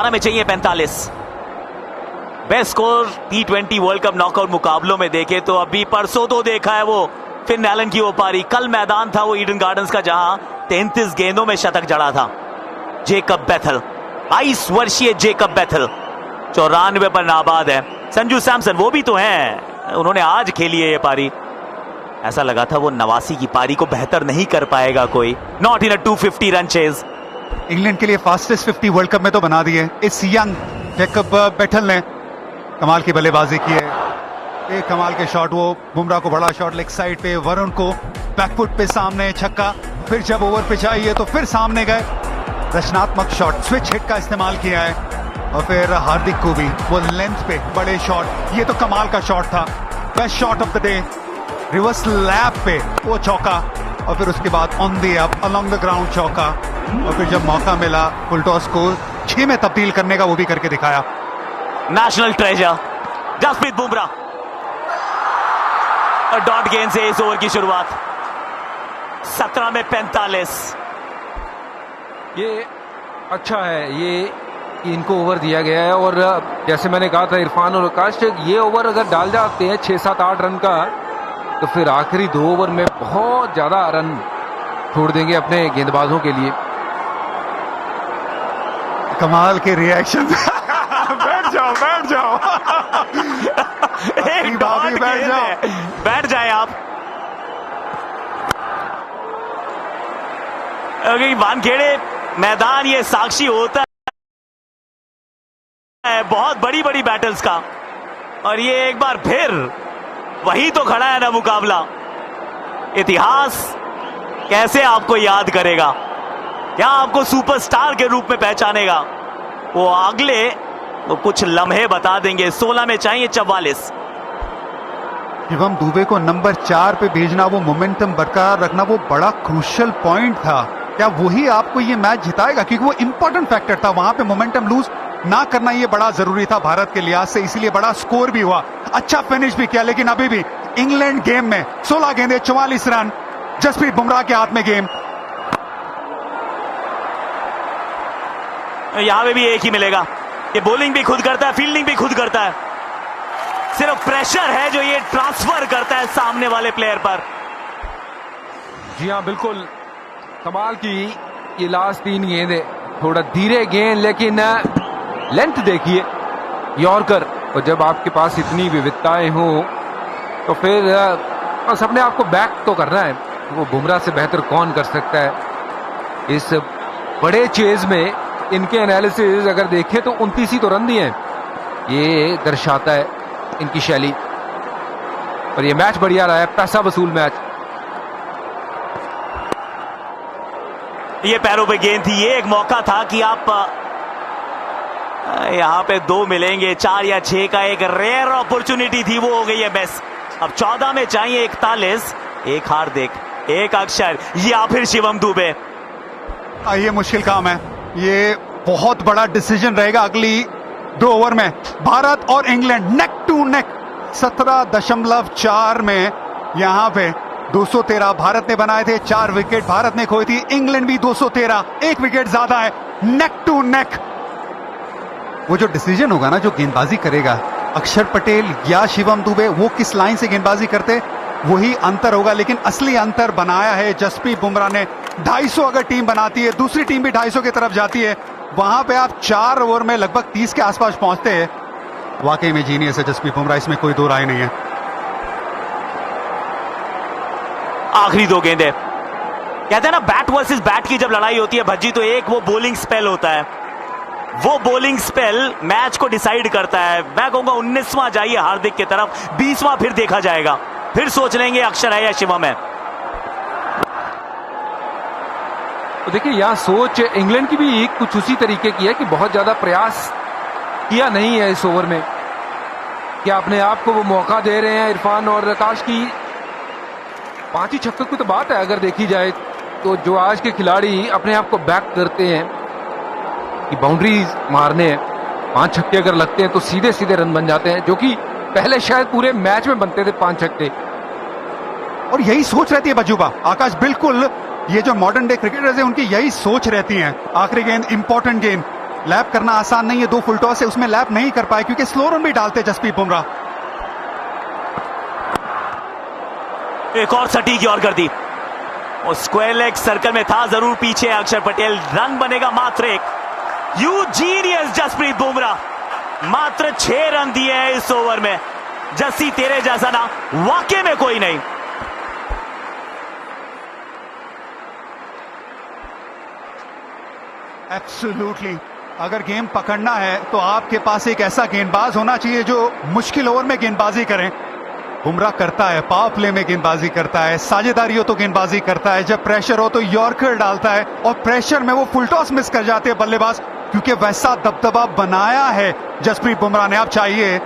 12 में चाहिए 45। Best score T20 world cup knockout मुकाबलों में देखे तो अभी परसों तो देखा है वो फिन एलन की वो पारी। कल मैदान था वो ईडन गार्डन्स का जहां 33 गेंदों में शतक जड़ा था जेकब बेथल। 22 वर्षीय जेकब बेथल 94 पर नाबाद है। संजू सैमसन वो भी तो हैं, उन्होंने आज खेली है ये पारी। ऐसा लगा था वो 89 की पारी को बेहतर नहीं कर पाएगा कोई। Not in a 250 run chase. England के लिए फास्टेस्ट 50 वर्ल्ड कप में तो बना दिए इस यंग जेकब बेथल ने। कमाल की बल्लेबाजी की है, एक कमाल के शॉट, वो बुमराह को बड़ा शॉट लेग साइड पे, वरुण को बैकफुट पे सामने छक्का, फिर जब ओवर पिच आई है तो फिर सामने गए, रचनात्मक शॉट, स्विच हिट का इस्तेमाल किया है। और फिर हार्दिक को भी वो लेंथ पे बड़े शॉट, ये तो कमाल का शॉट था, best shot of the day, reverse lap पे वो चौका, और फिर उसके बाद on the up along the ground चौका, और फिर जब मौका मिला फुल टॉस को 6 में तब्दील करने का वो भी करके दिखाया। नेशनल ट्रेजर जसप्रीत बुमराह और डॉट गेंद से इस ओवर की शुरुआत। 17 में 45। ये अच्छा है ये इनको ओवर दिया गया है, और जैसे मैंने कहा था इरफान और आकाश, ये ओवर अगर डाल जाते हैं 6-7-8 रन का तो फिर आखिरी 2 ओवर में बहुत ज्यादा रन छोड़ देंगे अपने गेंदबाजों के लिए। कमाल के रिएक्शन बैठ जाओ बैठ जाओ एक डॉट बैठ जाओ, बैठ जाए आप। वानखेड़े मैदान ये साक्षी होता है बहुत बड़ी बड़ी बैटल्स का, और ये एक बार फिर वही तो खड़ा है ना मुकाबला। इतिहास कैसे आपको याद करेगा, क्या आपको सुपरस्टार के रूप में पहचानेगा, वो अगले वो कुछ लम्हे बता देंगे। 16 में चाहिए 44। शिवम दुबे को नंबर 4 पे भेजना, वो मोमेंटम बरकरार रखना, वो बड़ा क्रूशियल पॉइंट था। क्या वही आपको ये मैच जिताएगा? क्योंकि वो इंपॉर्टेंट फैक्टर था, वहां पे मोमेंटम लूज ना करना ये बड़ा जरूरी था भारत के लिहाज से, इसीलिए बड़ा स्कोर भी हुआ, अच्छा फिनिश भी किया। लेकिन अभी भी इंग्लैंड गेम में 16 गेंदे 44 रन, जसप्रीत बुमराह के हाथ में गेम। यहां पे भी एक ही मिलेगा, ये बॉलिंग भी खुद करता है, फील्डिंग भी खुद करता है, सिर्फ प्रेशर है जो ये ट्रांसफर करता है सामने वाले प्लेयर पर। जी हाँ बिल्कुल, कमाल की ये लास्ट 3 गेंद, थोड़ा धीरे गेंद लेकिन लेंथ देखिए यॉर्कर। और जब आपके पास इतनी विविधताएं हो तो फिर बस अपने आप को बैक तो करना है। वो बुमराह से बेहतर कौन कर सकता है इस बड़े चेज में। इनके एनालिसिस अगर देखें तो 29 ही तो रन दिए हैं, ये दर्शाता है इनकी शैली। और ये मैच बढ़िया रहा है, पैसा वसूल मैच। ये पैरों पे गेंद थी, ये एक मौका था कि आप यहां पे 2 मिलेंगे, 4 या 6 का एक रेयर अपॉर्चुनिटी थी, वो हो गई है मिस। अब 14 में चाहिए 41। एक हार्दिक, एक अक्षर या फिर शिवम दुबे। ये मुश्किल काम है, ये बहुत बड़ा डिसीजन रहेगा अगली 2 ओवर में। भारत और इंग्लैंड नेक टू नेक, 17.4 में यहां पे 213 भारत ने बनाए थे, 4 विकेट भारत ने खोई थी, इंग्लैंड भी 213, 1 विकेट ज्यादा है, नेक टू नेक। वो जो डिसीजन होगा ना, जो गेंदबाजी करेगा अक्षर पटेल या शिवम दुबे, वो किस लाइन से गेंदबाजी करते वही अंतर होगा। लेकिन असली अंतर बनाया है जसप्रीत बुमराह ने। 250 अगर टीम बनाती है, दूसरी टीम भी 250 की तरफ जाती है, वहां पे आप 4 ओवर में लगभग 30 के आसपास पहुंचते हैं। वाकई में जीनियस है जसप्रीत बुमराह, इसमें कोई दो राय नहीं है। आखिरी 2 गेंदें, कहते हैं ना बैट वर्सेस बैट की जब लड़ाई होती है भज्जी, तो एक वो बॉलिंग स्पेल होता है, वो बॉलिंग स्पेल मैच को डिसाइड करता है। मैं कहूंगा 19वां जाइए हार्दिक की तरफ, 20वां फिर देखा जाएगा, फिर सोच लेंगे अक्षर है या शिवम है। तो देखिए यहाँ सोच इंग्लैंड की भी कुछ उसी तरीके की है कि बहुत ज्यादा प्रयास किया नहीं है इस ओवर में, कि अपने आप को वो मौका दे रहे हैं। इरफान और आकाश की 5 ही छक्कों की तो बात है अगर देखी जाए तो, जो आज के खिलाड़ी अपने आप को बैक करते हैं कि बाउंड्रीज मारने हैं, 5 छक्के अगर लगते हैं तो सीधे सीधे रन बन जाते हैं, जो कि पहले शायद पूरे मैच में बनते थे 5 छक्के। और यही सोच रहती है बजूबा आकाश, बिल्कुल ये जो मॉडर्न डे क्रिकेटर्स हैं उनकी यही सोच रहती है। आखिरी गेंद इंपॉर्टेंट गेंद, लैप करना आसान नहीं है, 2 फुल टॉस है उसमें लैप नहीं कर पाए क्योंकि स्लो रन भी डालते जसप्रीत बुमराह। एक और सटीक और कर दी, और स्क्वायर लेग सर्कल में था जरूर पीछे अक्षर पटेल। रन बनेगा मात्र एक। यू जीनियस जसप्रीत बुमराह, मात्र 6 रन दिए हैं इस ओवर में। जस्सी तेरे जैसा ना वाकई में कोई नहीं। एब्सोल्युटली, अगर गेम पकड़ना है तो आपके पास एक ऐसा गेंदबाज होना चाहिए जो मुश्किल ओवर में गेंदबाजी करें। बुमराह करता है, पावर प्ले में गेंदबाजी करता है, साझेदारी हो तो गेंदबाजी करता है, जब प्रेशर हो तो यॉर्कर डालता है, और प्रेशर में वो फुल टॉस मिस कर जाते हैं बल्लेबाज, क्योंकि वैसा दबदबा बनाया है जसप्रीत बुमराह ने। अब चाहिए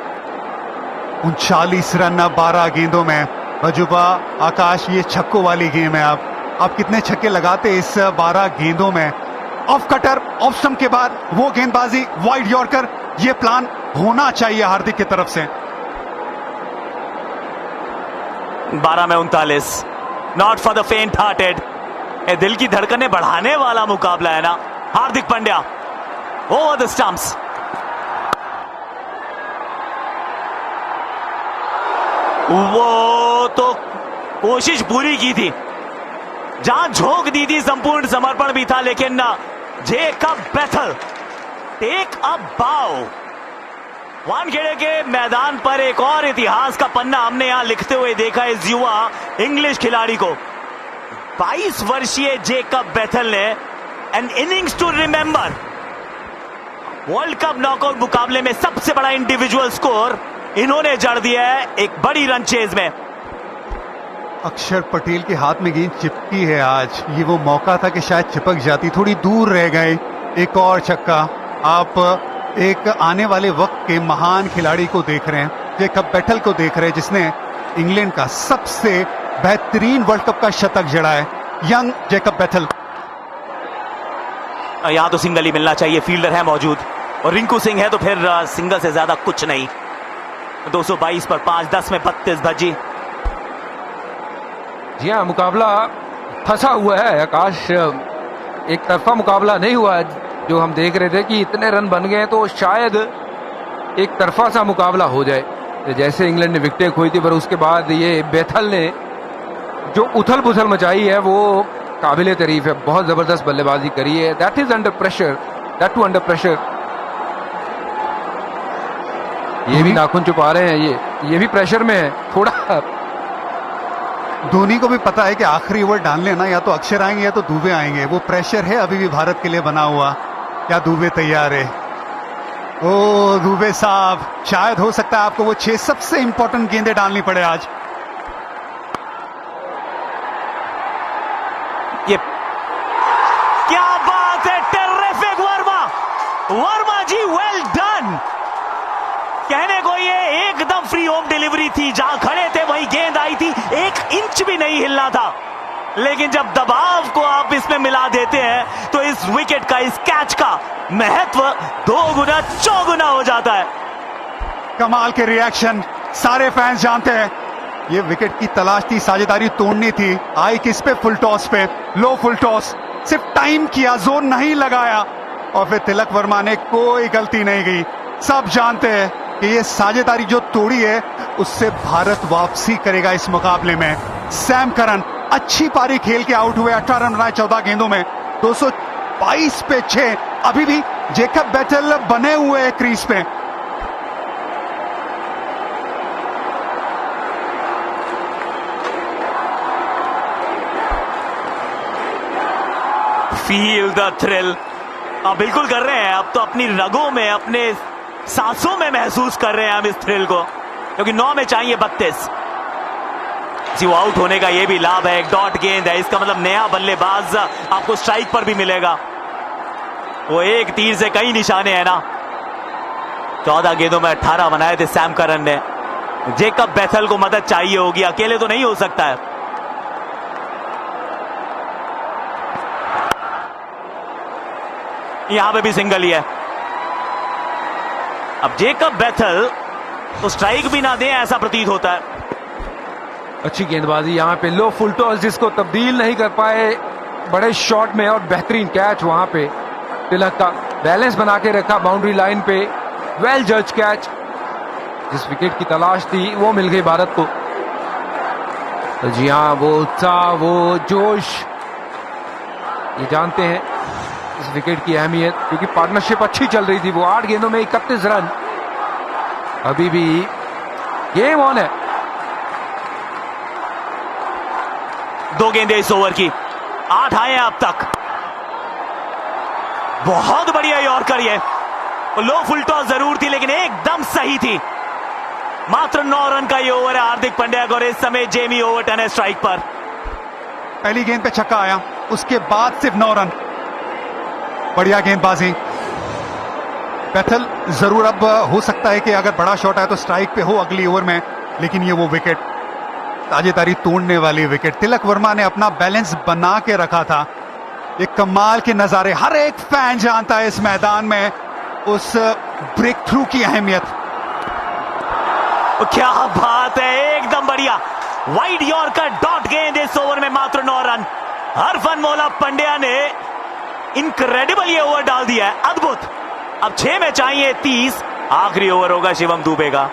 39 रन 12 गेंदों में। मजुबा आकाश, ये छक्कों वाली गेम है। आप कितने छक्के लगाते इस 12 गेंदों में? ऑफ कटर, ऑफ स्टंप के बाद वो गेंदबाजी, वाइड यॉर्कर, ये प्लान होना चाहिए हार्दिक की तरफ से। 12 में 39, नॉट फॉर द फेंट हार्टेड। दिल की धड़कनें बढ़ाने वाला मुकाबला है ना। Hardik Pandya over the stumps. वो तो कोशिश पूरी की थी, जहां झोंक दी थी संपूर्ण समर्पण भी था, लेकिन ना जेकब बेथल टेक अ बाउ। वानखेड़े के मैदान पर एक और इतिहास का पन्ना हमने यहां लिखते हुए देखा इस युवा इंग्लिश खिलाड़ी को। 22 वर्षीय जेकब बेथल ने an innings to remember. World cup knockout मुकाबले में सबसे बड़ा इंडिविजुअल स्कोर इन्होंने जड़ दिया है एक बड़ी रन चेज में। अक्षर पटेल के हाथ में गेंद चिपकी है आज। ये वो मौका था कि शायद चिपक जाती, थोड़ी दूर रह गए। एक और छक्का। आप एक आने वाले वक्त के महान खिलाड़ी को देख रहे हैं, जेकब बेथल को देख रहे हैं, जिसने इंग्लैंड का सबसे बेहतरीन वर्ल्ड कप का शतक जड़ा है। यंग जेकब बेथल। यहां तो सिंगल ही मिलना चाहिए, फील्डर है मौजूद, और रिंकू सिंह है तो फिर सिंगल से ज्यादा कुछ नहीं। 222 पर 5, 10 में 32 भज्जी। जी हाँ, मुकाबला फंसा हुआ है आकाश। एक तरफा मुकाबला नहीं हुआ जो हम देख रहे थे कि इतने रन बन गए तो शायद एक तरफा सा मुकाबला हो जाए। जैसे इंग्लैंड ने विकेटें खोई थी, पर उसके बाद ये बेथल ने जो उथल पुथल मचाई है वो काबिले तारीफ है। बहुत जबरदस्त बल्लेबाजी करी है। That is under pressure, that too under pressure. ये भी नाखून छुपा रहे हैं, ये भी प्रेशर में है थोड़ा। धोनी को भी पता है कि आखिरी ओवर डालने ना, या तो अक्षर आएंगे या तो दुबे आएंगे। वो प्रेशर है अभी भी भारत के लिए बना हुआ। क्या दुबे तैयार है? ओ दुबे साहब, शायद हो सकता है आपको वो 6 सबसे इंपॉर्टेंट गेंदें डालनी पड़े आज। ये क्या बात है, टेरिफिक वर्मा। वर्मा जी वेल डन। कहने को ये एकदम फ्री होम डिलीवरी थी, जहां खड़े थे वहीं गेंद आई थी, 1 इंच भी नहीं हिलना था। लेकिन जब दबाव को आप इसमें मिला देते हैं तो इस विकेट का, इस कैच का महत्व 2 गुना 4 गुना हो जाता है। कमाल के रिएक्शन, सारे फैंस जानते हैं ये विकेट की तलाश थी, साझेदारी तोड़नी थी। आई किस पे? फुल टॉस पे, लो फुल टॉस, सिर्फ टाइम किया, जोर नहीं लगाया, और फिर तिलक वर्मा ने कोई गलती नहीं की। सब जानते हैं कि ये साझेदारी जो तोड़ी है उससे भारत वापसी करेगा इस मुकाबले में। सैम करन अच्छी पारी खेल के आउट हुए, 18 रन बनाए 14 गेंदों में, 222 पे 6। अभी भी जेकब बेथल बने हुए हैं क्रीज पे। Feel the thrill. अब बिल्कुल कर रहे हैं, अब तो अपनी रगों में, अपने सांसों में महसूस कर रहे हैं हम इस थ्रिल को, क्योंकि 9 में चाहिए 32। वो आउट होने का ये भी लाभ है, एक डॉट गेंद है, इसका मतलब नया बल्लेबाज आपको स्ट्राइक पर भी मिलेगा। वो एक तीर से कई निशाने हैं ना। 14 गेंदों में 18 बनाए थे सैम करन ने। जेकब बेथल को मदद चाहिए होगी, अकेले तो नहीं हो सकता है। यहां पे भी सिंगल ही है। अब जेकब बेथल तो स्ट्राइक भी ना दे ऐसा प्रतीत होता है। अच्छी गेंदबाजी यहां पे, लो फुल टॉस जिसको तब्दील नहीं कर पाए बड़े शॉट में, और बेहतरीन कैच वहां पे तिलक का। बैलेंस बना के रखा बाउंड्री लाइन पे। वेल जज कैच, जिस विकेट की तलाश थी वो मिल गई भारत को। तो जी हाँ, वो उत्साह, वो जोश, ये जानते हैं इस विकेट की अहमियत, क्योंकि पार्टनरशिप अच्छी चल रही थी। वो 8 गेंदों में 31 रन, अभी भी गेम ऑन है। 2 गेंदें इस ओवर की, 8 आए हैं अब तक। बहुत बढ़िया यॉर्कर ये, लो फुल टॉस जरूर थी लेकिन एकदम सही थी। मात्र 9 रन का ये ओवर है हार्दिक पांड्या का और इस समय जेमी ओवरटन है स्ट्राइक पर। पहली गेंद पे छक्का आया, उसके बाद सिर्फ 9 रन। बढ़िया गेंदबाजी। बैथल जरूर अब हो सकता है कि अगर बड़ा शॉट आए तो स्ट्राइक पे हो अगली ओवर में, लेकिन ये वो विकेट, ताजेदारी तोड़ने वाली विकेट। तिलक वर्मा ने अपना बैलेंस बना के रखा था। एक कमाल के नजारे, हर एक फैन जानता है इस मैदान में उस ब्रेक थ्रू की अहमियत। क्या बात है, एकदम बढ़िया वाइड यॉर्कर डॉट गेंद इस ओवर में, मात्र 9 रन। हरफनमौला पंड्या ने इनक्रेडिबल ये ओवर डाल दिया है, अद्भुत। अब 6 में चाहिए 30, आखिरी ओवर होगा शिवम दुबे का।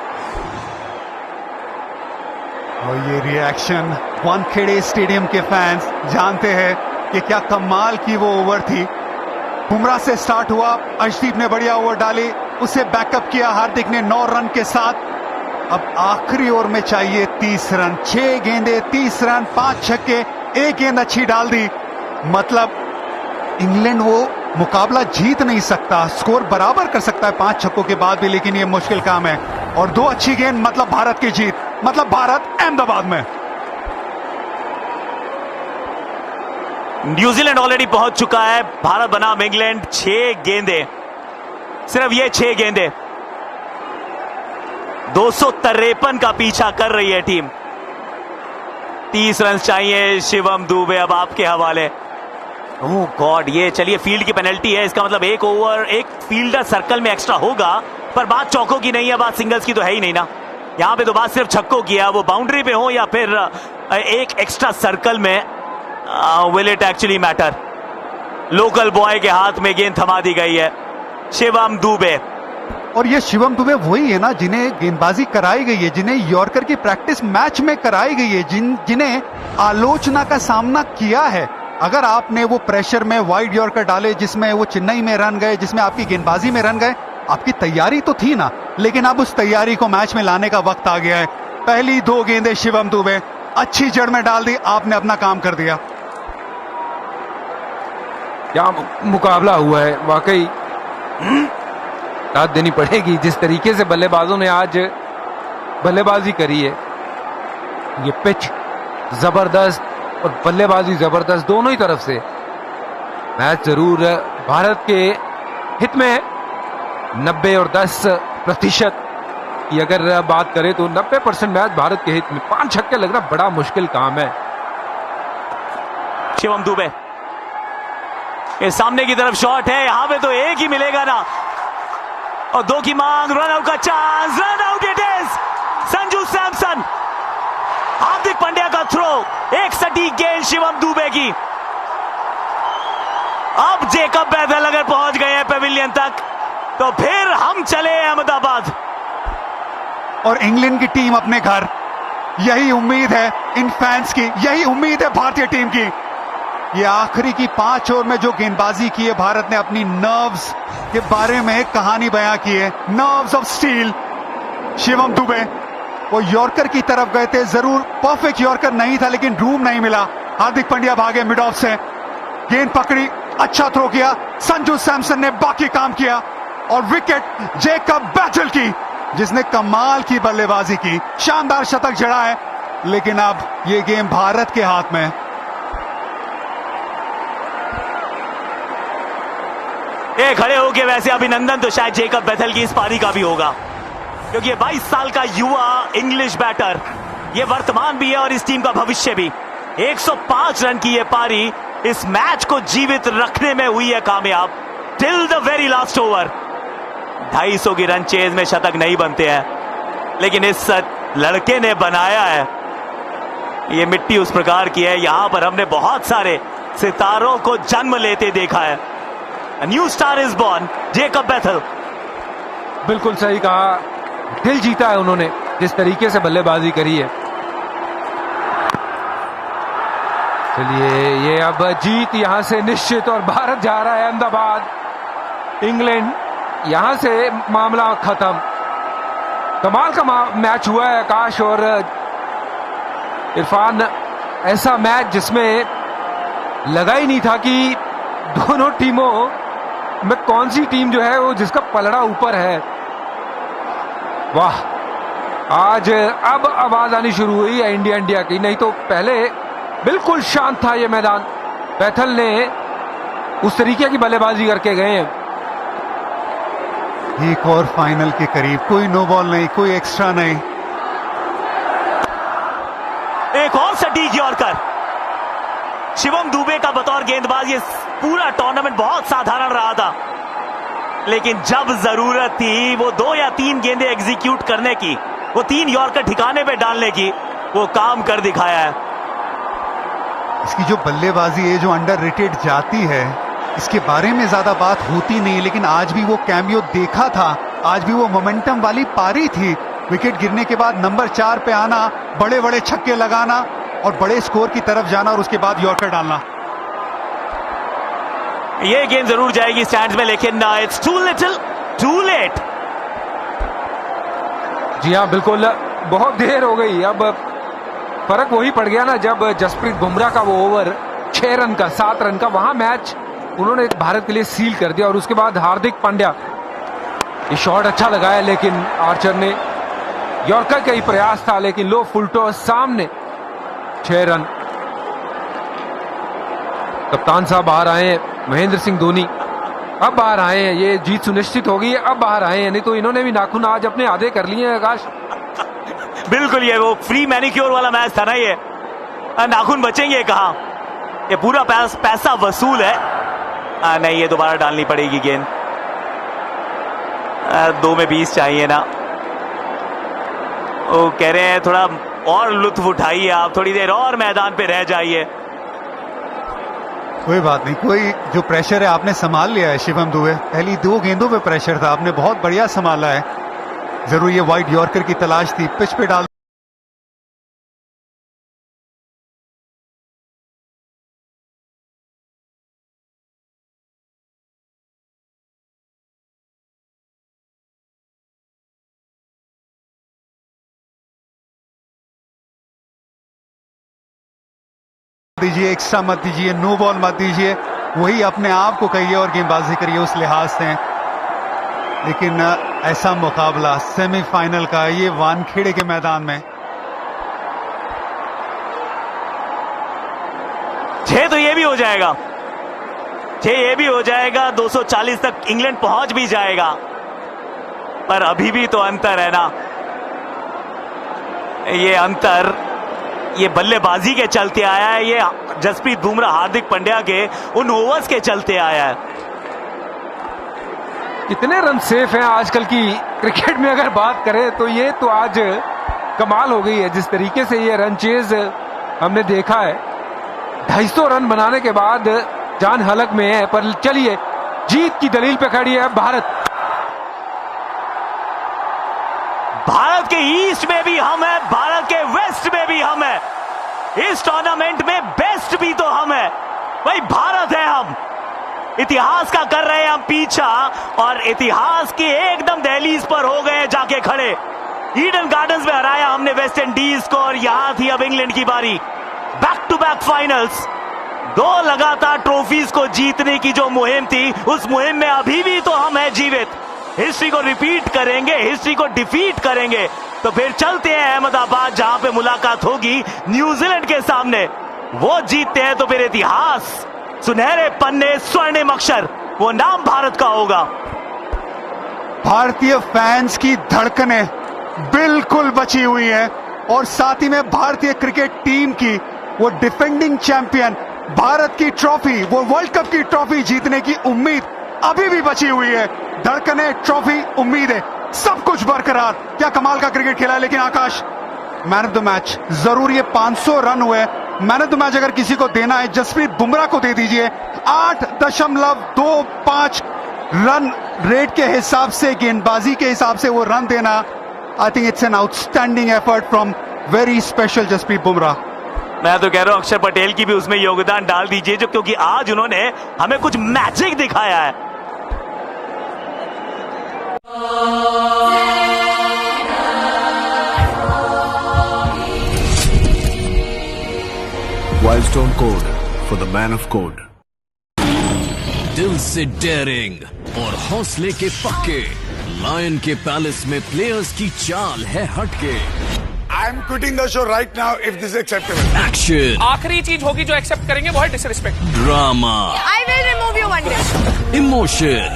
और ये रिएक्शन, वानखेड़े स्टेडियम के फैंस जानते हैं कि क्या कमाल की वो ओवर थी। बुमराह से स्टार्ट हुआ, अर्शदीप ने बढ़िया ओवर डाली, उसे बैकअप किया हार्दिक ने 9 रन के साथ। अब आखिरी ओवर में चाहिए 30 रन। 6 गेंदे 30 रन, 5 छक्के, 1 गेंद अच्छी डाल दी। मतलब इंग्लैंड वो मुकाबला जीत नहीं सकता, स्कोर बराबर कर सकता है 5 छक्कों के बाद भी, लेकिन ये मुश्किल काम है। और 2 अच्छी गेंद मतलब भारत की जीत, मतलब भारत अहमदाबाद में। न्यूजीलैंड ऑलरेडी पहुंच चुका है, भारत बनाम इंग्लैंड। 6 गेंदे, सिर्फ ये 6 गेंदे, 253 का पीछा कर रही है टीम। 30 रन चाहिए शिवम दुबे, अब आपके हवाले। ओह गॉड, ये चलिए फील्ड की पेनल्टी है, इसका मतलब 1 ओवर, 1 फील्डर सर्कल में एक्स्ट्रा होगा, पर बात चौकों की नहीं है, बात सिंगल्स की तो है ही नहीं ना। यहां पे तो बात सिर्फ छक्कों की है, वो बाउंड्री पे हो या फिर एक एक्स्ट्रा सर्कल में। Will it actually matter? Local boy के हाथ में गेंद थमा दी गई है, शिवम दुबे। और ये शिवम दुबे वही है ना जिन्हें गेंदबाजी कराई गई है, जिन्हें यॉर्कर की प्रैक्टिस मैच में कराई गई है, जिन्हें आलोचना का सामना किया है। अगर आपने वो प्रेशर में वाइड यॉर्कर डाले जिसमें वो चेन्नई में रन गए, जिसमें आपकी गेंदबाजी में रन गए, आपकी तैयारी तो थी ना, लेकिन अब उस तैयारी को मैच में लाने का वक्त आ गया है। पहली 2 गेंदें शिवम दुबे अच्छी जड़ में डाल दी, आपने अपना काम कर दिया। क्या मुकाबला हुआ है वाकई, दाद देनी पड़ेगी जिस तरीके से बल्लेबाजों ने आज बल्लेबाजी करी है। ये पिच जबरदस्त और बल्लेबाजी जबरदस्त, दोनों ही तरफ से। मैच जरूर भारत के हित में है। 90 और 10% की अगर बात करें तो 90% मैच भारत के हित में। 5 छक्के लगना बड़ा मुश्किल काम है। शिवम दुबे, ये सामने की तरफ शॉट है, यहां पे तो 1 ही मिलेगा ना, और 2 की मांग, रन आउट का chance, run out it is. Sanju Samson, Hardik Pandya का थ्रो, एक सटीक गेंद शिवम दुबे की। अब जेकब बैथल अगर पहुंच गए हैं पेविलियन तक तो फिर हम चले अहमदाबाद। और इंग्लैंड की टीम अपने घर, यही उम्मीद है इन फैंस की, यही उम्मीद है भारतीय टीम की। ये आखिरी की 5 ओवर में जो गेंदबाजी की है भारत ने, अपनी नर्व्स के बारे में एक कहानी बयां की है, nerves of steel. Shivam Dubey वो यॉर्कर की तरफ गए थे, जरूर परफेक्ट यॉर्कर नहीं था, लेकिन रूम नहीं मिला। हार्दिक पांड्या भागे मिड ऑफ से, गेंद पकड़ी, अच्छा थ्रो किया, संजू सैमसन ने बाकी काम किया, और विकेट जेकब बैथल की, जिसने कमाल की बल्लेबाजी की, शानदार शतक जड़ा है। लेकिन अब ये गेम भारत के हाथ में। ये खड़े होके वैसे अभिनंदन तो शायद जेकब बैथल की इस पारी का भी होगा, क्योंकि ये 22 साल का युवा इंग्लिश बैटर, ये वर्तमान भी है और इस टीम का भविष्य भी। 105 रन की ये पारी इस मैच को जीवित रखने में हुई है कामयाब, till the very last over. 250 की रन चेज में शतक नहीं बनते हैं, लेकिन इस लड़के ने बनाया है। ये मिट्टी उस प्रकार की है, यहां पर हमने बहुत सारे सितारों को जन्म लेते देखा है। A new star is born, Jacob Bethel. बिल्कुल सही कहा, दिल जीता है उन्होंने जिस तरीके से बल्लेबाजी करी है। चलिए, ये अब जीत यहां से निश्चित और भारत जा रहा है अहमदाबाद। इंग्लैंड यहां से मामला खत्म। कमाल का मैच हुआ है आकाश और इरफान। ऐसा मैच जिसमें लगा ही नहीं था कि दोनों टीमों में कौन सी टीम जो है वो जिसका पलड़ा ऊपर है। वाह, आज अब आवाज आनी शुरू हुई है इंडिया की, नहीं तो पहले बिल्कुल शांत था ये मैदान। बैथल ने उस तरीके की बल्लेबाजी करके गए हैं। एक और फाइनल के करीब, कोई नो बॉल नहीं, कोई एक्स्ट्रा नहीं। एक और सटीक यॉर्कर। शिवम दुबे का बतौर गेंदबाज ये पूरा टूर्नामेंट बहुत साधारण रहा था, लेकिन जब जरूरत थी वो 2 या 3 गेंदें एग्जीक्यूट करने की, वो 3 यॉर्कर ठिकाने पे डालने की, वो काम कर दिखाया है। इसकी जो बल्लेबाजी है, जो अंडररेटेड जाती है, इसके बारे में ज्यादा बात होती नहीं, लेकिन आज भी वो कैमियो देखा था। आज भी वो मोमेंटम वाली पारी थी। विकेट गिरने के बाद नंबर 4 पे आना, बड़े बड़े छक्के लगाना और बड़े स्कोर की तरफ जाना और उसके बाद यॉर्कर डालना। ये गेंद जरूर जाएगी स्टैंड्स में, लेकिन it's too little too late. जी हाँ, बिल्कुल, बहुत देर हो गई। अब फर्क वही पड़ गया ना, जब जसप्रीत बुमराह का वो ओवर 6 रन का, 7 रन का, वहां मैच उन्होंने भारत के लिए सील कर दिया। और उसके बाद हार्दिक पांड्या, ये शॉट अच्छा लगाया लेकिन आर्चर ने, यॉर्कर का ही प्रयास था लेकिन लो फुलटो सामने, 6 रन। कप्तान साहब बाहर आए हैं, महेंद्र सिंह धोनी अब बाहर आए हैं। ये जीत सुनिश्चित होगी, अब बाहर आए हैं, नहीं तो इन्होंने भी नाखून आज अपने आधे कर लिए हैं आकाश। बिल्कुल, ये वो फ्री मैनिक्योर वाला मैच था ना, ये नाखून बचेंगे कहां, ये पूरा पैसा वसूल है। नहीं, ये दोबारा डालनी पड़ेगी गेंद। 2 में 20 चाहिए ना। वो कह रहे हैं थोड़ा और लुत्फ उठाइए, आप थोड़ी देर और मैदान पे रह जाइए। कोई बात नहीं, कोई जो प्रेशर है आपने संभाल लिया है शिवम दुबे। पहली 2 गेंदों पे प्रेशर था, आपने बहुत बढ़िया संभाला है। जरूर ये वाइड यॉर्कर की तलाश थी, पिच पे डाल दीजिए, एक्स्ट्रा मत दीजिए, नो बॉल मत दीजिए, वही अपने आप को कहिए और गेंदबाजी करिए उस लिहाज से। लेकिन ऐसा मुकाबला सेमीफाइनल का, ये वानखेड़े के मैदान में, 6 तो ये भी हो जाएगा, 6 ये भी हो जाएगा, 240 तक इंग्लैंड पहुंच भी जाएगा। पर अभी भी तो अंतर है ना, ये अंतर ये बल्लेबाजी के चलते आया है, ये जसप्रीत बुमराह, हार्दिक पांड्या के उन ओवर्स के चलते आया है। कितने रन सेफ हैं आजकल की क्रिकेट में अगर बात करें तो ये तो आज कमाल हो गई है। जिस तरीके से ये रन चेज हमने देखा है, 250 रन बनाने के बाद जान हलक में है। पर चलिए, जीत की दलील पे खड़ी है भारत। भारत के ईस्ट में भी हम है, भारत के वेस्ट में भी हम है, इस टूर्नामेंट में बेस्ट भी तो हम है। भाई भारत है हम, इतिहास का कर रहे हैं हम पीछा, और इतिहास की एकदम दहलीज पर हो गए जाके खड़े। ईडन गार्डन्स में हराया हमने वेस्ट इंडीज को, और यहां थी अब इंग्लैंड की बारी। बैक टू बैक फाइनल्स, 2 लगातार ट्रॉफीज को जीतने की जो मुहिम थी, उस मुहिम में अभी भी तो हम है जीवित। हिस्ट्री को रिपीट करेंगे, हिस्ट्री को डिफीट करेंगे, तो फिर चलते हैं अहमदाबाद, जहां पे मुलाकात होगी न्यूजीलैंड के सामने। वो जीतते हैं तो फिर इतिहास, सुनहरे पन्ने, स्वर्णिम अक्षर, वो नाम भारत का होगा। भारतीय फैंस की धड़कनें बिल्कुल बची हुई है, और साथ ही में भारतीय क्रिकेट टीम की वो डिफेंडिंग चैंपियन भारत की ट्रॉफी, वो वर्ल्ड कप की ट्रॉफी जीतने की उम्मीद अभी भी बची हुई है। धड़कनें, ट्रॉफी, उम्मीदें, सब कुछ बरकरार। क्या कमाल का क्रिकेट खेला है। लेकिन आकाश, मैन ऑफ द मैच जरूर, ये 500 रन हुए, मैन ऑफ द मैच अगर किसी को देना है जसप्रीत बुमराह को दे दीजिए। 8.25 रन रेट के हिसाब से, गेंदबाजी के हिसाब से वो रन देना, I think it's an outstanding effort from very special Jasprit Bumrah. मैं तो कह रहा हूं अक्षर पटेल की भी उसमें योगदान डाल दीजिए, जो क्योंकि आज उन्होंने हमें कुछ मैजिक दिखाया है। Wildstone Code for the man of code. दिल से डेयरिंग और हौसले के पक्के, लायन के पैलेस में प्लेयर्स की चाल है हटके। I am quitting the show right now if this is acceptable. Action, आखिरी चीज होगी जो एक्सेप्ट करेंगे वो है disrespect. Drama, I will remove you one day. Emotion,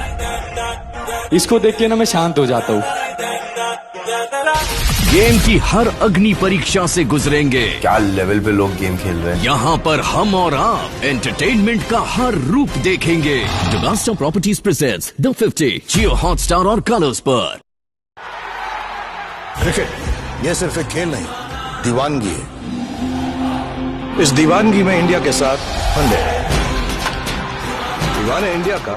इसको देख के ना मैं शांत हो जाता हूँ। गेम की हर अग्नि परीक्षा से गुजरेंगे। क्या लेवल पे लोग गेम खेल रहे हैं। यहाँ पर हम और आप एंटरटेनमेंट का हर रूप देखेंगे। डोगास्टा properties presents the 50 Jio Hotstar और कलर्स पर। क्रिकेट ये सिर्फ एक खेल नहीं, दीवानगी है। इस दीवानगी में इंडिया के साथ फंदे, दीवाने इंडिया का,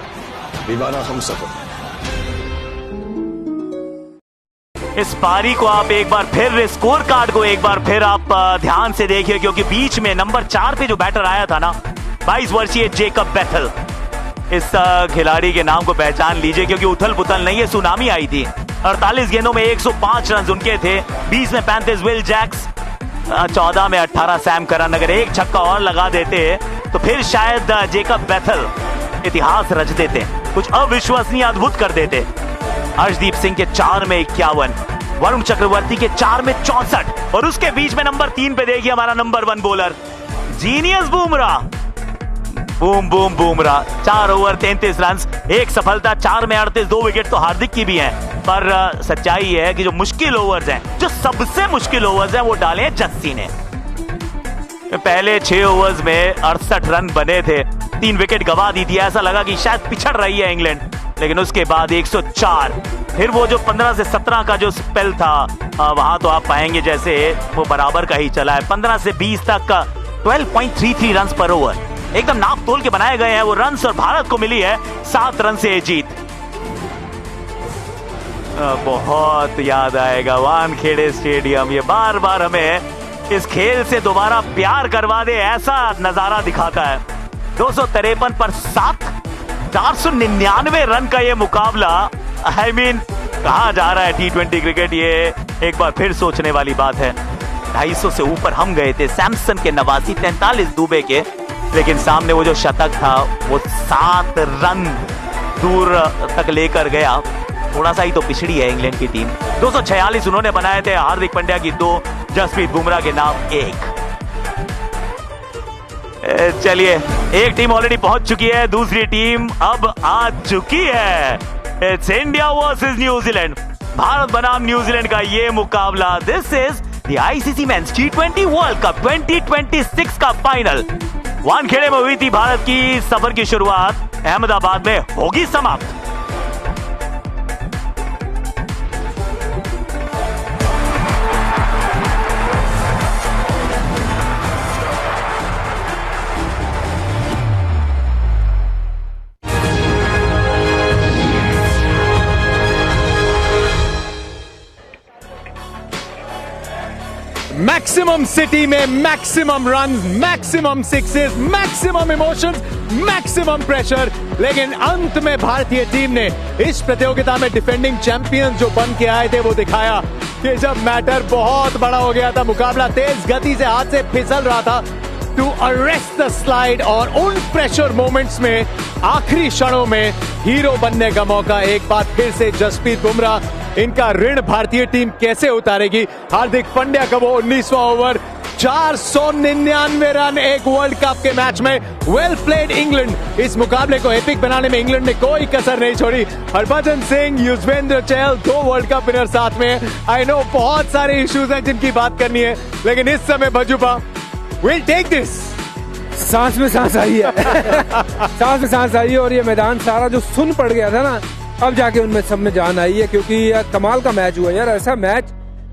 दीवाना हम सब। इस पारी को आप एक बार फिर, स्कोर कार्ड को एक बार फिर आप ध्यान से देखिए, क्योंकि बीच में नंबर 4 पे जो बैटर आया था ना, 22 वर्षीय जेकब बेथल, इस खिलाड़ी के नाम को पहचान लीजिए, क्योंकि उथल पुथल नहीं है, सुनामी आई थी। 48 गेंदों में 105 रन उनके थे, 20 में 35 विल जैक्स, 14 में 18 सैम करन। अगर एक छक्का और लगा देते तो फिर शायद जेकब बेथल इतिहास रच देते, कुछ अविश्वसनीय अद्भुत कर देते। अर्शदीप सिंह के 4 में 51, वरुण चक्रवर्ती के 4 में 64, और उसके बीच में नंबर 3 पे देखिए हमारा number 1 bowler genius Bumrah. Boom boom Bumrah, 4 over 33 run, एक सफलता, 4 में 38, 2 विकेट तो हार्दिक की भी हैं। पर सच्चाई है कि जो मुश्किल ओवर्स हैं, जो सबसे मुश्किल ओवर्स हैं, वो डाले हैं जस्सी ने। पहले 6 ओवर्स में 68 रन बने थे, 3 विकेट गवा दी थी, ऐसा लगा कि शायद पिछड़ रही है इंग्लैंड, लेकिन उसके बाद 104, फिर वो जो 15 से 17 का जो स्पेल था, वहां तो आप पाएंगे जैसे वो बराबर का ही चला है। 15 से 20 तक का 12.33 रन पर ओवर, एकदम नाप तोल के बनाए गए हैं वो रन्स, और भारत को मिली है 7 रन से जीत। बहुत याद आएगा वानखेड़े स्टेडियम, ये बार बार हमें इस खेल से दोबारा प्यार करवा दे ऐसा नजारा दिखाता है। 253 पर 7, 499 रन का ये मुकाबला, आई मीन कहां जा रहा है T20 क्रिकेट, ये एक बार फिर सोचने वाली बात है। 250 से ऊपर हम गए थे, सैमसन के 89, 43 दुबे के, लेकिन सामने वो जो शतक था वो 7 रन दूर तक लेकर गया। थोड़ा सा ही तो पिछड़ी है इंग्लैंड की टीम। 246 उन्होंने बनाए थे, हार्दिक पांड्या की 2, जसप्रीत बुमराह के नाम 1। चलिए, एक टीम ऑलरेडी पहुंच चुकी है, दूसरी टीम अब आ चुकी है। It's India versus New Zealand, Bharat बनाम न्यूजीलैंड का ये मुकाबला। This is the ICC men's T20 world cup 2026 का फाइनल। वानखेड़े में हुई थी भारत की सफर की शुरुआत, अहमदाबाद में होगी समाप्त। मैक्सिमम सिटी में maximum run, maximum sixes, maximum emotions, maximum pressure, लेकिन अंत में भारतीय टीम ने इस प्रतियोगिता में डिफेंडिंग चैंपियन जो बन के आए थे वो दिखाया कि जब मैटर बहुत बड़ा हो गया था, मुकाबला तेज गति से हाथ से फिसल रहा था, टू अरेस्ट द स्लाइड, और उन प्रेशर मोमेंट्स में आखिरी क्षणों में हीरो बनने का मौका एक बार फिर से जसप्रीत बुमराह। इनका ऋण भारतीय टीम कैसे उतारेगी? हार्दिक पांड्या का वो 19वां ओवर, 499 रन एक वर्ल्ड कप के मैच में। Well played England. इस मुकाबले को एपिक बनाने में इंग्लैंड ने कोई कसर नहीं छोड़ी। Harbhajan Singh, Yuzvendra Chahal, 2 world cup winner साथ में। आई नो बहुत सारे इश्यूज हैं जिनकी बात करनी है, लेकिन इस समय भजुबा विल टेक दिस। सांस में सांस आई है सांस में सांस आई है, और ये मैदान सारा जो सुन पड़ गया था ना, अब जाके उनमें सब में जान आई है, क्योंकि कमाल का मैच हुआ यार। ऐसा मैच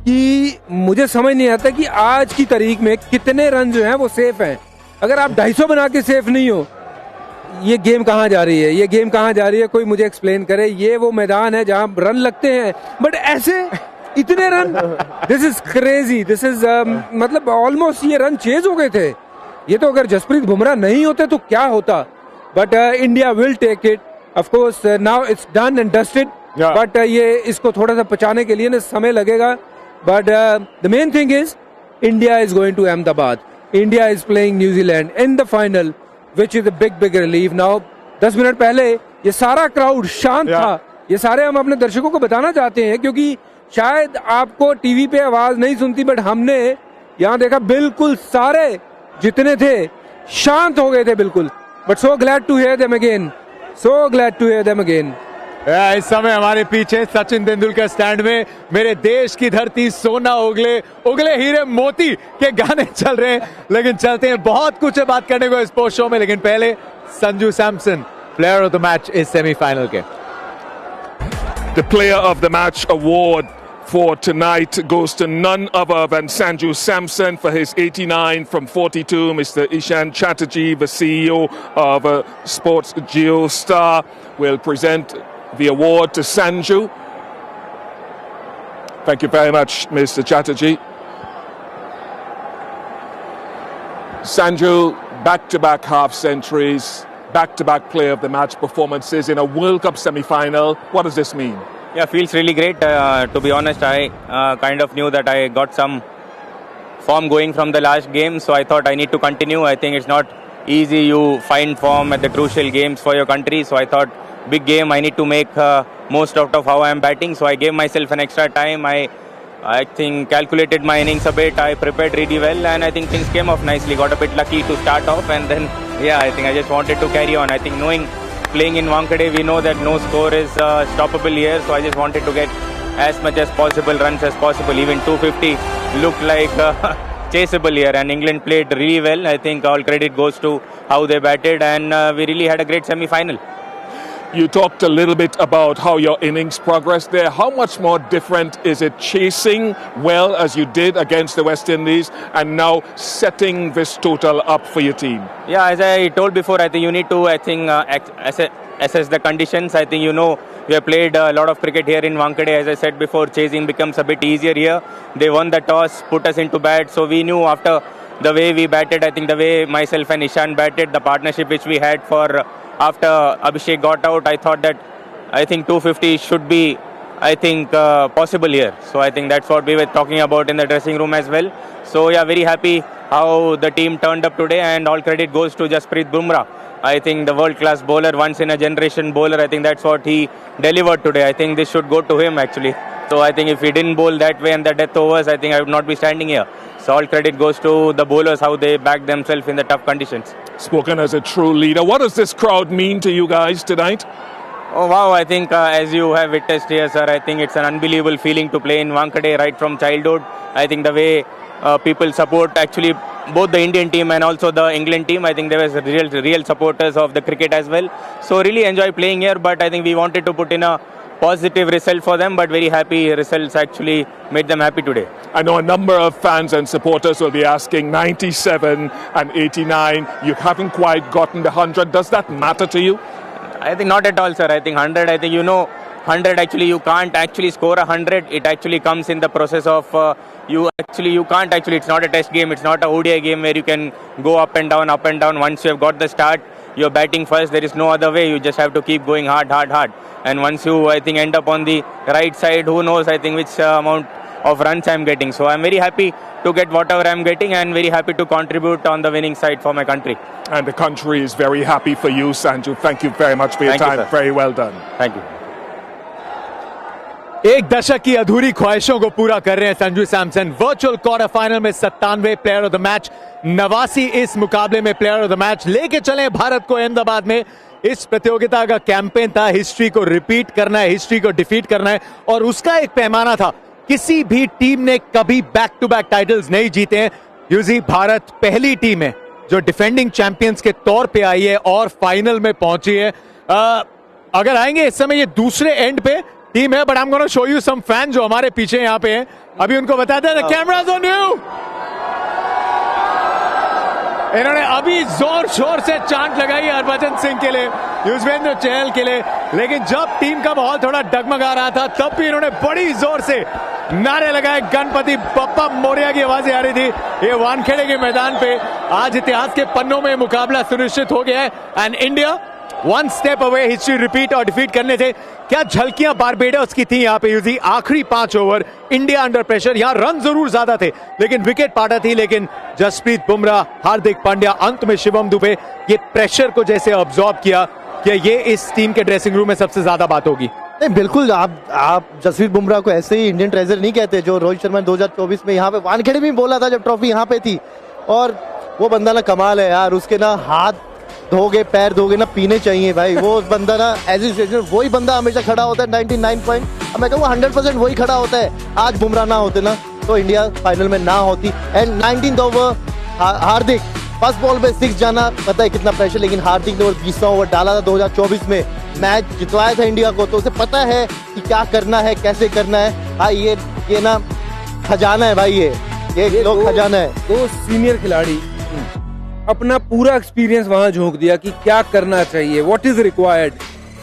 कि मुझे समझ नहीं आता कि आज की तारीख में कितने रन जो हैं वो सेफ हैं। अगर आप 250 बना के सेफ नहीं हो, ये गेम कहाँ जा रही है, ये गेम कहाँ जा रही है, कोई मुझे एक्सप्लेन करे। ये वो मैदान है जहाँ रन लगते हैं, बट ऐसे इतने run, this is crazy, this is मतलब ऑलमोस्ट ये रन चेज हो गए थे। ये तो अगर जसप्रीत बुमराह नहीं होते तो क्या होता। But India will take it, of course now it's done and dusted, but ये इसको थोड़ा सा पचाने के लिए ना समय लगेगा। But the main thing is India is going to Ahmedabad, India is playing New Zealand in the final, which is a big relief. Now 10 minute पहले ये सारा क्राउड शांत था। ये सारे हम अपने दर्शकों को बताना चाहते हैं, क्योंकि शायद आपको टीवी पे आवाज नहीं सुनती, बट हमने यहाँ देखा बिल्कुल सारे जितने थे शांत हो गए थे बिल्कुल। But so glad to hear them again, so glad to hear them again. इस समय हमारे पीछे सचिन तेंदुलकर स्टैंड में मेरे देश की धरती सोना उगले उगले हीरे मोती के गाने चल रहे हैं। लेकिन चलते हैं, बहुत कुछ है बात करने को इस पोस्ट शो में, लेकिन पहले Sanju Samson player of the match इस सेमीफाइनल के। The player of the match award for tonight goes to none other than Sanju Samson for his 89 from 42. Mr. Ishan Chatterjee, the CEO of Sports Geostar, will present the award to Sanju. Thank you very much, Mr. Chatterjee. Sanju, back-to-back half centuries, back-to-back player of the match performances in a World Cup semi-final. What does this mean? Yeah, feels really great. To be honest, I kind of knew that I got some form going from the last game, so I thought I need to continue. I think it's not easy. You find form at the crucial games for your country, so I thought big game. I need to make most out of how I am batting. So I gave myself an extra time. I think calculated my innings a bit. I prepared really well, and I think things came off nicely. Got a bit lucky to start off, and then I think I just wanted to carry on. I think knowing playing in Wankhede, we know that no score is stoppable here, so I just wanted to get as much as possible runs as possible. Even 250 looked like chaseable here, and England played really well. I think all credit goes to how they batted, and we really had a great semi-final. You talked a little bit about how your innings progressed there. How much more different is it chasing well as you did against the West Indies and now setting this total up for your team? Yeah, as I told before, I think you need to, assess the conditions. I think we have played a lot of cricket here in Wankhede. As I said before, chasing becomes a bit easier here. They won the toss, put us into bat, so we knew after the way we batted, I think the way myself and Ishan batted, the partnership which we had for after Abhishek got out, I thought that 250 should be possible here. So I think that's what we were talking about in the dressing room as well. So yeah, very happy how the team turned up today, and all credit goes to Jasprit Bumrah. I think the world-class bowler, once in a generation bowler, I think that's what he delivered today. I think this should go to him actually. So I think if he didn't bowl that way and the death overs, I think I would not be standing here. So all credit goes to the bowlers, how they backed themselves in the tough conditions. Spoken as a true leader. What does this crowd mean to you guys tonight? Oh wow, I think as you have witnessed here, sir, I think it's an unbelievable feeling to play in Wankhede right from childhood. I think the way people support actually both the Indian team and also the England team, I think there was real supporters of the cricket as well. So really enjoy playing here, but I think we wanted to put in a positive result for them, but very happy results actually made them happy today. I know a number of fans and supporters will be asking 97 and 89. You haven't quite gotten the 100. Does that matter to you? I think not at all, sir. I think 100, 100 actually you can't actually score 100. It actually comes in the process of you can't actually, it's not a test game, it's not a ODI game where you can go up and down. Once you have got the start, you're batting first, there is no other way. You just have to keep going hard. And once you, I think, end up on the right side, who knows, I think, which amount of runs I'm getting. So I'm very happy to get whatever I'm getting and very happy to contribute on the winning side for my country. And the country is very happy for you, Sanju. Thank you very much for your time. Very well done. Thank you. एक दशक की अधूरी ख्वाहिशों को पूरा कर रहे हैं Sanju Samson. Virtual quarter final में 97 प्लेयर ऑफ द मैच, 89 इस मुकाबले में प्लेयर ऑफ द मैच लेके चले भारत को अहमदाबाद में। इस प्रतियोगिता का कैंपेन था हिस्ट्री को रिपीट करना है, हिस्ट्री को डिफीट करना है, और उसका एक पैमाना था। किसी भी टीम ने कभी बैक टू बैक टाइटल्स नहीं जीते हैं। यूजी भारत पहली टीम है जो डिफेंडिंग चैंपियंस के तौर पे आई है और फाइनल में पहुंची है। अगर आएंगे इस समय ये दूसरे एंड पे टीम है, but I am gonna show you some fan जो हमारे पीछे यहाँ पे हैं। अभी उनको बताते हैं कैमरास ऑन यू। इन्होंने अभी जोर शोर से चांट लगाई हरभजन सिंह के लिए, युजवेंद्र चहल के लिए, लेकिन जब टीम का माहौल थोड़ा डगमगा रहा था तब भी इन्होंने बड़ी जोर से नारे लगाए। गणपति बप्पा मोरिया की आवाजें आ रही थी। ये वानखेड़े के मैदान पे आज इतिहास के पन्नों में मुकाबला सुनिश्चित हो गया है and India one step away history repeat और डिफीट करने से। क्या झलकियां बारबेडोस की थी यहाँ पे यूजी। आखिरी 5 ओवर इंडिया अंडर प्रेशर, यहाँ रन जरूर ज्यादा थे लेकिन विकेट पाटा थी, लेकिन जसप्रीत बुमराह, हार्दिक पांड्या, अंत में शिवम दुबे, ये प्रेशर को जैसे अब्सॉर्ब किया कि ये इस टीम के ड्रेसिंग रूम में सबसे ज्यादा बात होगी। नहीं बिल्कुल, आप जसप्रीत बुमराह को ऐसे ही इंडियन ट्रेजर नहीं कहते। जो रोहित शर्मा 2024 में यहाँ पे वानखेड़े में बोला था जब ट्रॉफी यहाँ पे थी, और वो बंदा ना कमाल है यार। उसके ना हाथ धोगे पैर धोगे ना पीने चाहिए भाई। वो बंदा ना एज ए वही बंदा हमेशा खड़ा होता है 99 पॉइंट, मैं कहूँ 100% वही खड़ा होता है। आज बुमराह ना होते ना तो इंडिया फाइनल में ना होती। And 19th over Hardik first ball पे 6 जाना, पता है कितना प्रेशर, लेकिन हार्दिक ने 20वां ओवर डाला था 2024 में, मैच जितवाया था इंडिया को, तो उसे पता है कि क्या करना है कैसे करना है। हाँ ये ना खजाना है भाई, ये लोग खजाना है। दो सीनियर खिलाड़ी अपना पूरा एक्सपीरियंस वहां झोंक दिया कि क्या करना चाहिए, व्हाट इज रिक्वायर्ड,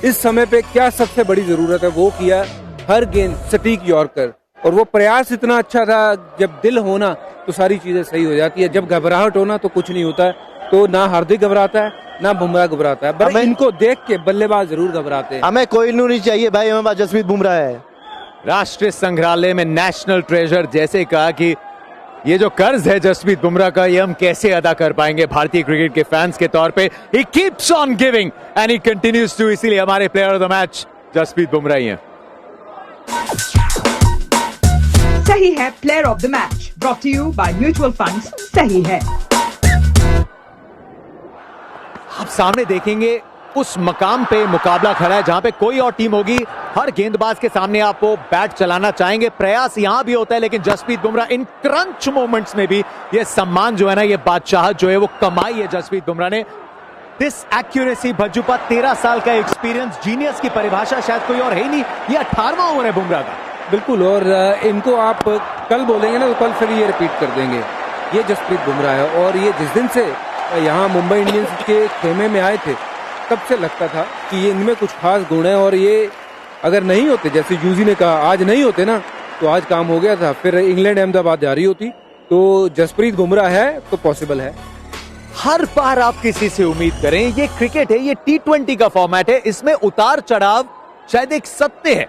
इस समय पे क्या सबसे बड़ी जरूरत है, वो किया। हर गेंद सटीक यॉर्कर, और वो प्रयास इतना अच्छा था। जब दिल होना तो सारी चीजें सही हो जाती है, जब घबराहट होना तो कुछ नहीं होता है। तो ना हार्दिक घबराता है ना बुमराह घबराता है, बस इनको देख के बल्लेबाज जरूर घबराते हैं। हमें कोई नहीं चाहिए भाई, हमें पास जसप्रीत बुमराह है। राष्ट्रीय संग्रहालय में नेशनल ट्रेजर, जैसे कहा कि ये जो कर्ज है जसप्रीत बुमराह का, ये हम कैसे अदा कर पाएंगे भारतीय क्रिकेट के फैंस के तौर पे। He keeps on giving and he continues to, इसीलिए हमारे player of the match Jasprit Bumrah ही हैं। सही है player of the match, brought to you by mutual funds. सही है। आप सामने देखेंगे उस मकाम पे मुकाबला खड़ा है जहां पे कोई और टीम होगी, हर गेंदबाज के सामने आप वो बैट चलाना चाहेंगे। प्रयास यहां भी होता है, लेकिन जसप्रीत बुमराह इन क्रंच मोमेंट्स में भी ये सम्मान जो है ना, ये बादशाहत जो है वो कमाई है जसप्रीत बुमराह ने। दिस एक्यूरेसी भज्जुपा, 13 साल का एक्सपीरियंस, जीनियस की परिभाषा शायद कोई और है ही नहीं। ये 18वां ओवर है बुमराह का। बिल्कुल, और इनको आप कल बोलेंगे ना तो कल फिर ये रिपीट कर देंगे। ये जसप्रीत बुमराह है, और ये जिस दिन से यहाँ मुंबई इंडियंस के खेमे में आए थे तब से लगता था कि ये इनमें कुछ खास गुण है, और ये अगर नहीं होते, जैसे यूजी ने कहा, आज नहीं होते ना तो आज काम हो गया था, फिर इंग्लैंड अहमदाबाद जारी होती। तो जसप्रीत बुमराह है तो पॉसिबल है। हर बार आप किसी से उम्मीद करें, ये क्रिकेट है, ये T20 का फॉर्मेट है, इसमें उतार चढ़ाव शायद एक सत्य है,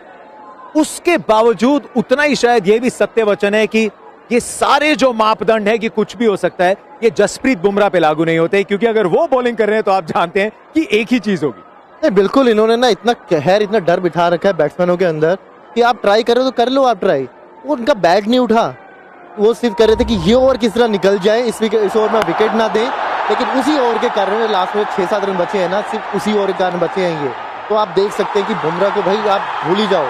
उसके बावजूद उतना ही शायद ये भी सत्य वचन है कि ये सारे जो मापदंड है कि कुछ भी हो सकता है, ये जसप्रीत बुमराह पे लागू नहीं होते, क्योंकि अगर वो बॉलिंग कर रहे हैं तो आप जानते हैं कि एक ही चीज होगी। नहीं बिल्कुल, इन्होंने ना इतना कहर, इतना डर बिठा रखा है बैट्समैनों के अंदर कि आप ट्राई करो तो कर लो, आप ट्राई। वो उनका बैट नहीं उठा, वो सिर्फ कर रहे थे कि ये ओवर किस तरह निकल जाए, इस ओवर में विकेट ना दे, लेकिन उसी ओवर के कारण लास्ट में 6-7 रन बचे हैं ना, सिर्फ उसी ओवर के कारण बचे हैं ये। तो आप देख सकते हैं कि बुमराह को भाई आप भूल ही जाओ।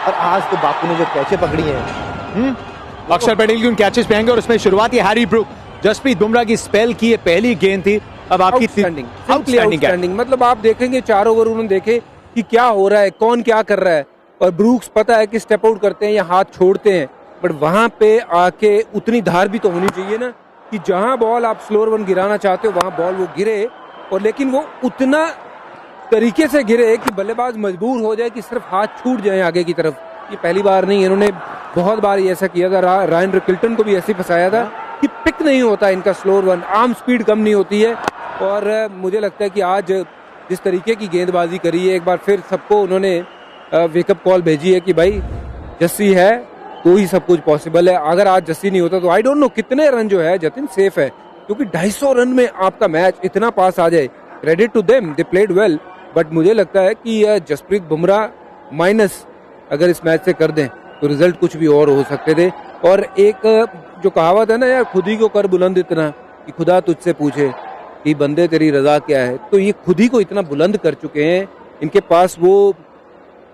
और आज तो बापू ने जो कैचे पकड़ी है, अक्षर पटेल की उन कैचेस पे आएंगे, और उसमें शुरुआत है हैरी ब्रूक। जसप्रीत बुमराह की स्पेल की ये पहली गेंद थी। अब आपकी आउटस्टैंडिंग, मतलब आप देखेंगे 4 ओवर उन्होंने देखे कि क्या हो रहा है, कौन क्या कर रहा है, और ब्रूक्स पता है कि स्टेप आउट करते हैं या हाथ छोड़ते हैं, बट वहां पे आके उतनी धार भी तो होनी चाहिए ना कि जहां बॉल आप स्लोअर वन गिराना चाहते हो वहां बॉल वो गिरे, और लेकिन वो उतना तरीके से गिरे कि बल्लेबाज मजबूर हो जाए कि सिर्फ हाथ छूट जाए आगे की तरफ। ये पहली बार नहीं, इन्होंने बहुत बार ऐसा किया था। रायन रिकल्टन को भी ऐसे फंसाया था कि पिक नहीं होता इनका स्लोअर वन, आर्म स्पीड कम नहीं होती है। और मुझे लगता है कि आज जिस तरीके की गेंदबाजी करी है, एक बार फिर सबको उन्होंने वेकअप कॉल भेजी है कि भाई जस्सी है तो ही सब कुछ पॉसिबल है। अगर आज जस्सी नहीं होता तो आई डोंट नो कितने रन जो है जतिन सेफ है, क्योंकि 250 रन में आपका मैच इतना पास आ जाए, credit to them, they played well. But मुझे लगता है कि जसप्रीत बुमराह माइनस अगर इस मैच से कर दें तो रिजल्ट कुछ भी और हो सकते थे। और एक जो कहावत है ना यार, खुद ही को कर बुलंद इतना कि खुदा तुझसे पूछे कि बंदे तेरी रजा क्या है, तो ये खुद ही को इतना बुलंद कर चुके हैं, इनके पास वो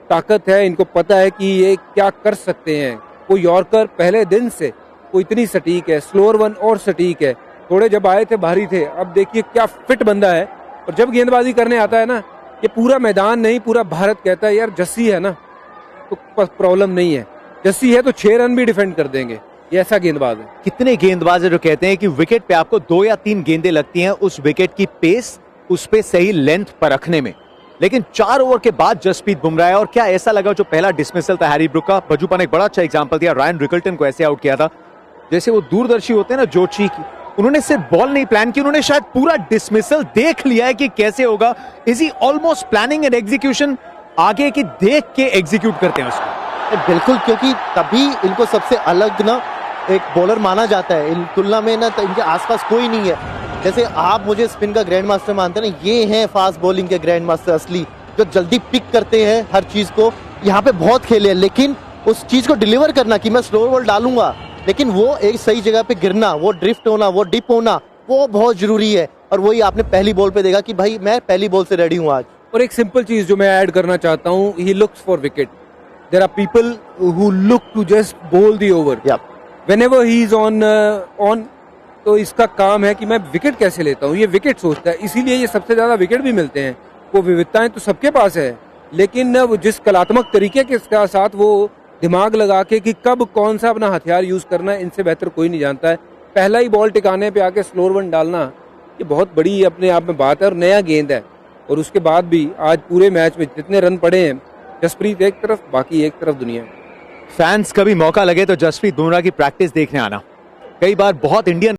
ताकत है, इनको पता है कि ये क्या कर सकते हैं। वो यॉर्कर पहले दिन से वो इतनी सटीक है, स्लोअर वन और सटीक है। थोड़े जब आए थे भारी थे, अब देखिए क्या फिट बंदा है, और जब गेंदबाजी करने आता है ना, ये पूरा मैदान नहीं पूरा भारत कहता है यार जस्सी है ना तो प्रॉब्लम नहीं है। जस्सी है तो 6 रन भी डिफेंड कर देंगे, ये ऐसा गेंदबाज है। कितने गेंदबाज है जो कहते हैं कि विकेट पे आपको 2 या 3 गेंदें लगती हैं उस विकेट की पेस, उस पे सही लेंथ परखने में, लेकिन 4 ओवर के बाद जसप्रीत बुमराह, और क्या ऐसा लगा जो पहला डिसमिसल था हैरी ब्रुक का, बजूपा ने एक बड़ा अच्छा एग्जांपल दिया, रायन रिकल्टन को ऐसे आउट किया था जैसे वो दूरदर्शी होते हैं ना जोशी की, उन्होंने सिर्फ बॉल नहीं प्लान की, उन्होंने शायद पूरा डिसमिसल देख लिया है कि कैसे होगा। Is he almost planning and execution, आगे की देख के एग्जीक्यूट करते हैं उसको। बिल्कुल, क्योंकि तभी इनको सबसे अलग ना एक बॉलर माना जाता है, इन तुलना में ना इनके आसपास कोई नहीं है। जैसे आप मुझे स्पिन का ग्रैंड मास्टर मानते हैं ना, ये हैं फास्ट बॉलिंग के ग्रैंड मास्टर असली, जो जल्दी पिक करते हैं हर चीज को। यहाँ पे बहुत खेले हैं, लेकिन उस चीज को डिलीवर करना कि मैं स्लो बॉल डालूंगा, लेकिन वो एक सही जगह पे गिरना, वो ड्रिफ्ट होना, वो डिप होना, वो बहुत जरूरी है। और वही आपने पहली बॉल पे देखा कि भाई मैं पहली बॉल से रेडी हूँ आज। और एक सिंपल चीज जो मैं ऐड करना चाहता हूँ, he looks for wicket. There are people who look to just bowl the over, whenever he is on, तो इसका काम है कि मैं विकेट कैसे लेता हूँ, ये विकेट सोचता है, इसीलिए ये सबसे ज्यादा विकेट भी मिलते हैं। वो विविधताएं तो सबके पास है, लेकिन वो जिस कलात्मक तरीके के साथ वो दिमाग लगा के कि कब कौन सा अपना हथियार यूज करना है, इनसे बेहतर कोई नहीं जानता है। पहला ही बॉल टिकाने पे आके स्लोअर वन डालना, ये बहुत बड़ी अपने आप में बात है और नया गेंद है। और उसके बाद भी आज पूरे मैच में जितने रन पड़े हैं, जसप्रीत एक तरफ, बाकी एक तरफ दुनिया। फैंस कभी मौका लगे तो जसप्रीत बुमराह की प्रैक्टिस देखने आना। कई बार बहुत इंडियन